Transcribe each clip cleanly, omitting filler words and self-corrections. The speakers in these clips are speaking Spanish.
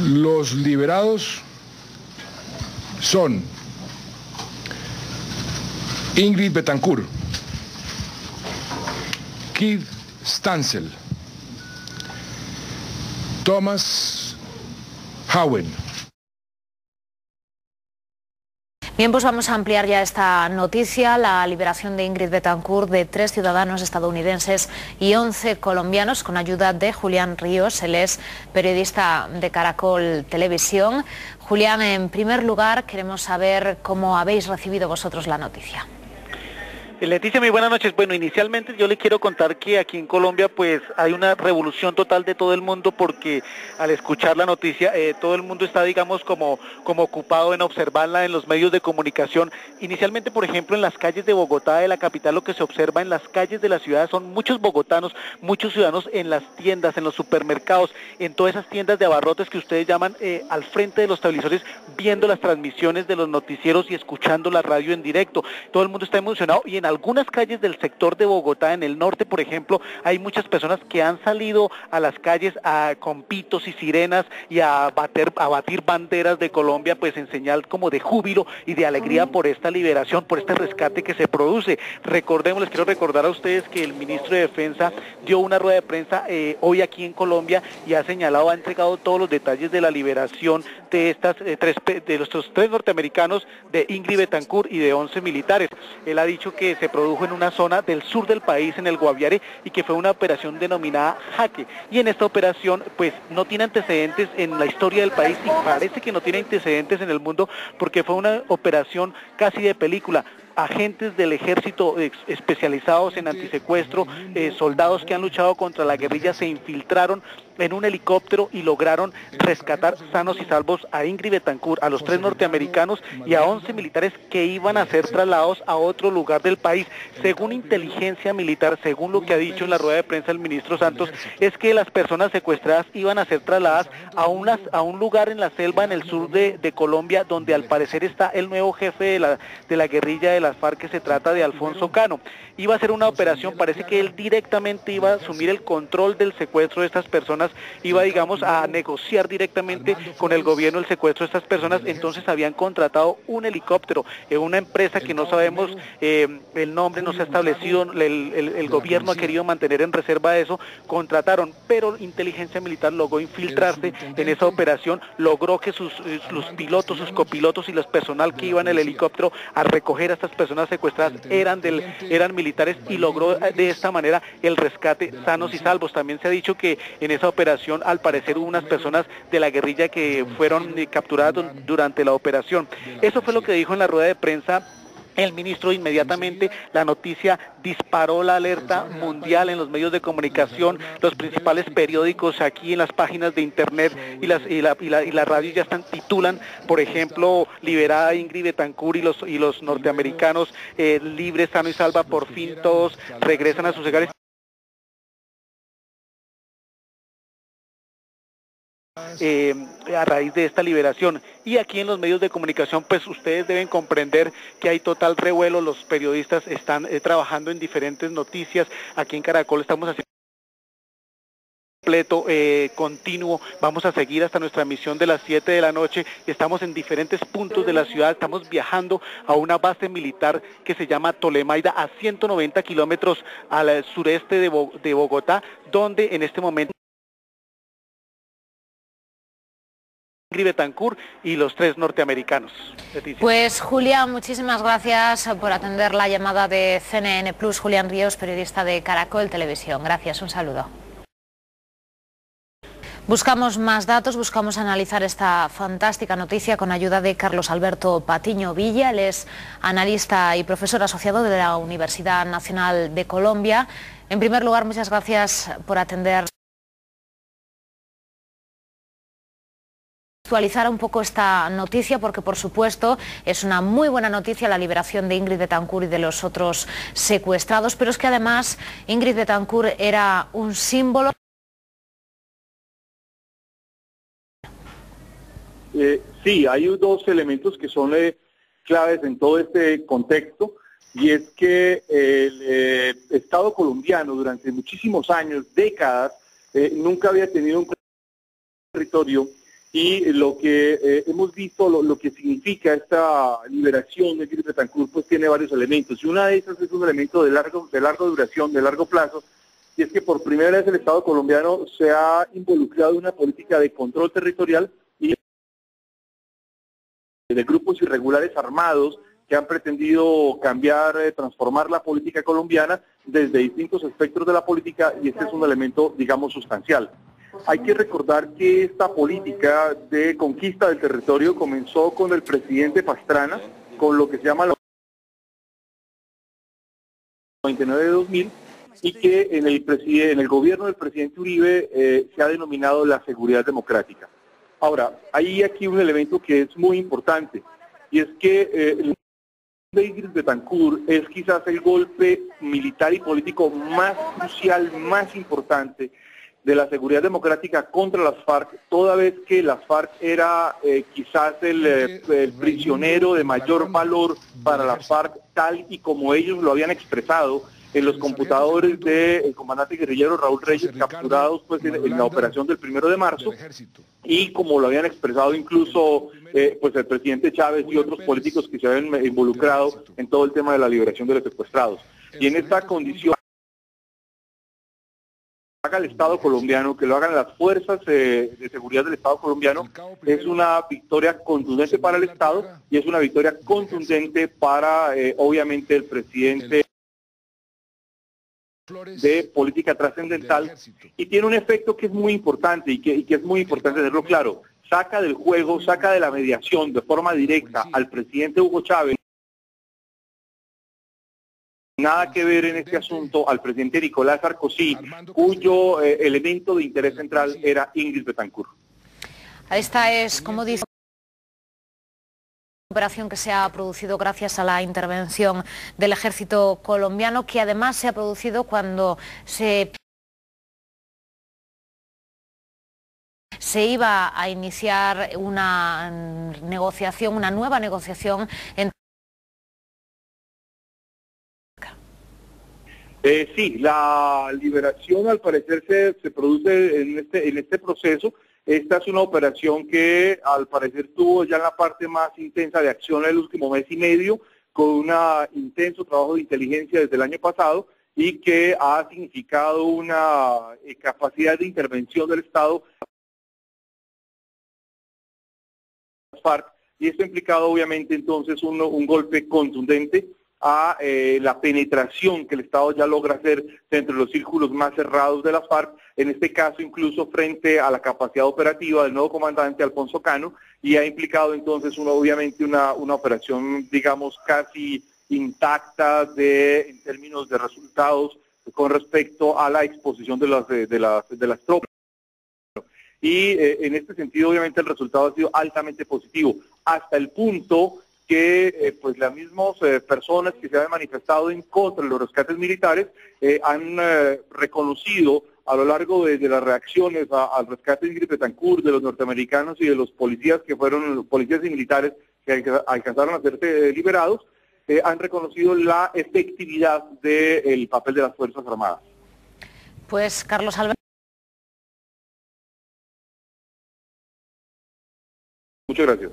Los liberados son Ingrid Betancourt, Keith Stansel, Thomas Howen. Bien, pues vamos a ampliar ya esta noticia, la liberación de Ingrid Betancourt, de 3 ciudadanos estadounidenses y 11 colombianos, con ayuda de Julián Ríos. Él es periodista de Caracol Televisión. Julián, en primer lugar, queremos saber cómo habéis recibido vosotros la noticia. Leticia, muy buenas noches. Bueno, inicialmente yo le quiero contar que aquí en Colombia pues hay una revolución total de todo el mundo, porque al escuchar la noticia todo el mundo está, digamos, como ocupado en observarla en los medios de comunicación. Inicialmente, por ejemplo, en las calles de Bogotá, de la capital, lo que se observa en las calles de la ciudad son muchos bogotanos, muchos ciudadanos en las tiendas, en los supermercados, en todas esas tiendas de abarrotes que ustedes llaman, al frente de los televisores, viendo las transmisiones de los noticieros y escuchando la radio en directo. Todo el mundo está emocionado, y en algunas calles del sector de Bogotá, en el norte, por ejemplo, hay muchas personas que han salido a las calles con pitos y sirenas y a batir banderas de Colombia, pues en señal como de júbilo y de alegría por esta liberación, por este rescate que se produce. Recordemos, les quiero recordar a ustedes que el ministro de Defensa dio una rueda de prensa hoy aquí en Colombia y ha señalado, ha entregado todos los detalles de la liberación de estos tres norteamericanos, de Ingrid Betancourt y de 11 militares. Él ha dicho que se produjo en una zona del sur del país, en el Guaviare, y que fue una operación denominada Jaque. Y en esta operación pues no tiene antecedentes en la historia del país, y parece que no tiene antecedentes en el mundo, porque fue una operación casi de película. Agentes del ejército especializados en antisecuestro, soldados que han luchado contra la guerrilla, se infiltraron en un helicóptero y lograron rescatar sanos y salvos a Ingrid Betancourt, a los 3 norteamericanos y a 11 militares que iban a ser trasladados a otro lugar del país. Según inteligencia militar, según lo que ha dicho en la rueda de prensa el ministro Santos, es que las personas secuestradas iban a ser trasladadas a un lugar en la selva, en el sur de Colombia, donde al parecer está el nuevo jefe de la guerrilla de las FARC, que se trata de Alfonso Cano. Iba a ser una operación, parece que él directamente iba a asumir el control del secuestro de estas personas, iba, digamos, a negociar directamente con el gobierno el secuestro de estas personas. Entonces habían contratado un helicóptero, una empresa que no sabemos el nombre, no se ha establecido, el gobierno ha querido mantener en reserva eso. Contrataron, pero inteligencia militar logró infiltrarse en esa operación, logró que los pilotos, sus copilotos y los personal que iban en el helicóptero a recoger a estas personas secuestradas eran militares, y logró de esta manera el rescate sanos y salvos. También se ha dicho que en esa operación al parecer hubo unas personas de la guerrilla que fueron capturadas durante la operación. Eso fue lo que dijo en la rueda de prensa el ministro. Inmediatamente la noticia disparó la alerta mundial en los medios de comunicación, los principales periódicos aquí en las páginas de internet y la radio ya titulan, por ejemplo, liberada Ingrid Betancourt y los norteamericanos libres, sano y salva, por fin todos regresan a sus hogares. A raíz de esta liberación. Y aquí en los medios de comunicación pues ustedes deben comprender que hay total revuelo. Los periodistas están trabajando en diferentes noticias. Aquí en Caracol estamos haciendo completo, continuo. Vamos a seguir hasta nuestra emisión de las 7 de la noche. Estamos en diferentes puntos de la ciudad. Estamos viajando a una base militar que se llama Tolemaida, a 190 kilómetros al sureste de Bogotá, donde en este momento Ingrid Betancourt y los 3 norteamericanos. Leticia. Pues Julián, muchísimas gracias por atender la llamada de CNN Plus. Julián Ríos, periodista de Caracol Televisión. Gracias, un saludo. Buscamos más datos, buscamos analizar esta fantástica noticia con ayuda de Carlos Alberto Patiño Villa. Él es analista y profesor asociado de la Universidad Nacional de Colombia. En primer lugar, muchas gracias por atender. Actualizar un poco esta noticia, porque por supuesto es una muy buena noticia la liberación de Ingrid Betancourt y de los otros secuestrados, pero es que además Ingrid Betancourt era un símbolo. Sí, hay 2 elementos que son claves en todo este contexto, y es que el Estado colombiano durante muchísimos años, décadas, nunca había tenido un territorio Y lo que hemos visto, lo que significa esta liberación de Ingrid Betancourt, pues tiene varios elementos. Y una de esas es un elemento de larga duración, de largo plazo, y es que por primera vez el Estado colombiano se ha involucrado en una política de control territorial y de grupos irregulares armados que han pretendido cambiar, transformar la política colombiana desde distintos espectros de la política, y este es un elemento, digamos, sustancial. Hay que recordar que esta política de conquista del territorio comenzó con el presidente Pastrana, con lo que se llama la 99 de 2000, y que en el gobierno del presidente Uribe se ha denominado la seguridad democrática. Ahora, hay aquí un elemento que es muy importante, y es que el de Ingrid Betancourt es quizás el golpe militar y político más crucial, más importante de la seguridad democrática contra las FARC, toda vez que las FARC era quizás el prisionero de mayor valor para las FARC, tal y como ellos lo habían expresado en los computadores del comandante guerrillero Raúl Reyes, capturados pues en la operación del 1 de marzo, y como lo habían expresado incluso pues el presidente Chávez y otros políticos que se habían involucrado en todo el tema de la liberación de los secuestrados. Y en esta condición, haga el Estado colombiano, que lo hagan las fuerzas de seguridad del Estado colombiano, es una victoria contundente para el Estado y es una victoria contundente para, obviamente, el presidente de política trascendental, y tiene un efecto que es muy importante y que es muy importante tenerlo claro. Saca del juego, saca de la mediación de forma directa al presidente Hugo Chávez. Nada que ver en este asunto al presidente Nicolás Sarkozy, cuyo elemento de interés central era Ingrid Betancourt. Esta es, como dice, una operación que se ha producido gracias a la intervención del ejército colombiano, que además se ha producido cuando se iba a iniciar una negociación, una nueva negociación entre... Sí, la liberación al parecer se produce en este proceso. Esta es una operación que al parecer tuvo ya la parte más intensa de acción el último mes y medio, con un intenso trabajo de inteligencia desde el año pasado, y que ha significado una capacidad de intervención del Estado FARC, y esto ha implicado obviamente entonces un golpe contundente a la penetración que el Estado ya logra hacer dentro de los círculos más cerrados de las FARC, en este caso incluso frente a la capacidad operativa del nuevo comandante Alfonso Cano, y ha implicado entonces obviamente una operación, digamos, casi intacta en términos de resultados con respecto a la exposición de las tropas. Y en este sentido obviamente el resultado ha sido altamente positivo, hasta el punto que pues las mismas personas que se han manifestado en contra de los rescates militares han reconocido a lo largo de las reacciones al rescate de Ingrid Betancourt, de los norteamericanos y de los policías que fueron los policías y militares que alcanzaron a ser liberados, han reconocido la efectividad del papel de las Fuerzas Armadas. Pues Carlos Alberto. Muchas gracias.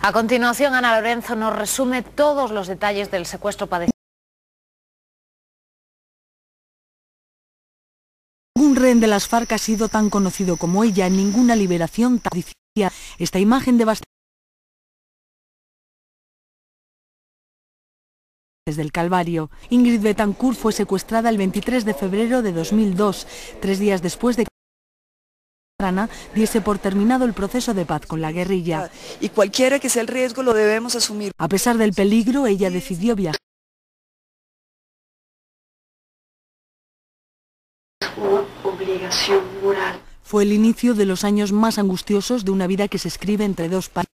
A continuación, Ana Lorenzo nos resume todos los detalles del secuestro padecido. Ningún rehén de las FARC ha sido tan conocido como ella, en ninguna liberación tan difícil. Esta imagen devastadora desde el Calvario. Ingrid Betancourt fue secuestrada el 23 de febrero de 2002, 3 días después de que diese por terminado el proceso de paz con la guerrilla. Y cualquiera que sea el riesgo lo debemos asumir. A pesar del peligro, ella decidió viajar. Una obligación moral. Fue el inicio de los años más angustiosos de una vida que se escribe entre dos países.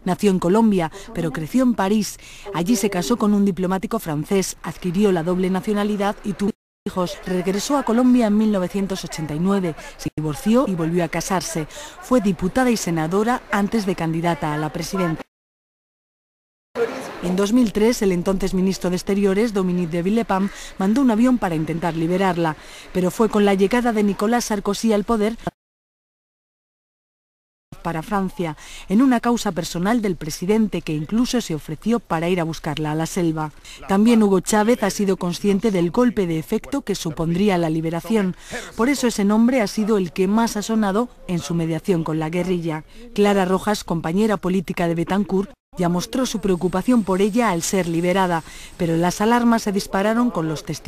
Nació en Colombia, pero creció en París. Allí se casó con un diplomático francés, adquirió la doble nacionalidad y tuvo hijos. Regresó a Colombia en 1989, se divorció y volvió a casarse. Fue diputada y senadora antes de candidata a la presidencia. En 2003, el entonces ministro de Exteriores, Dominique de Villepin, mandó un avión para intentar liberarla, pero fue con la llegada de Nicolas Sarkozy al poder para Francia, en una causa personal del presidente que incluso se ofreció para ir a buscarla a la selva. También Hugo Chávez ha sido consciente del golpe de efecto que supondría la liberación. Por eso ese nombre ha sido el que más ha sonado en su mediación con la guerrilla. Clara Rojas, compañera política de Betancourt, ya mostró su preocupación por ella al ser liberada, pero las alarmas se dispararon con los testimonios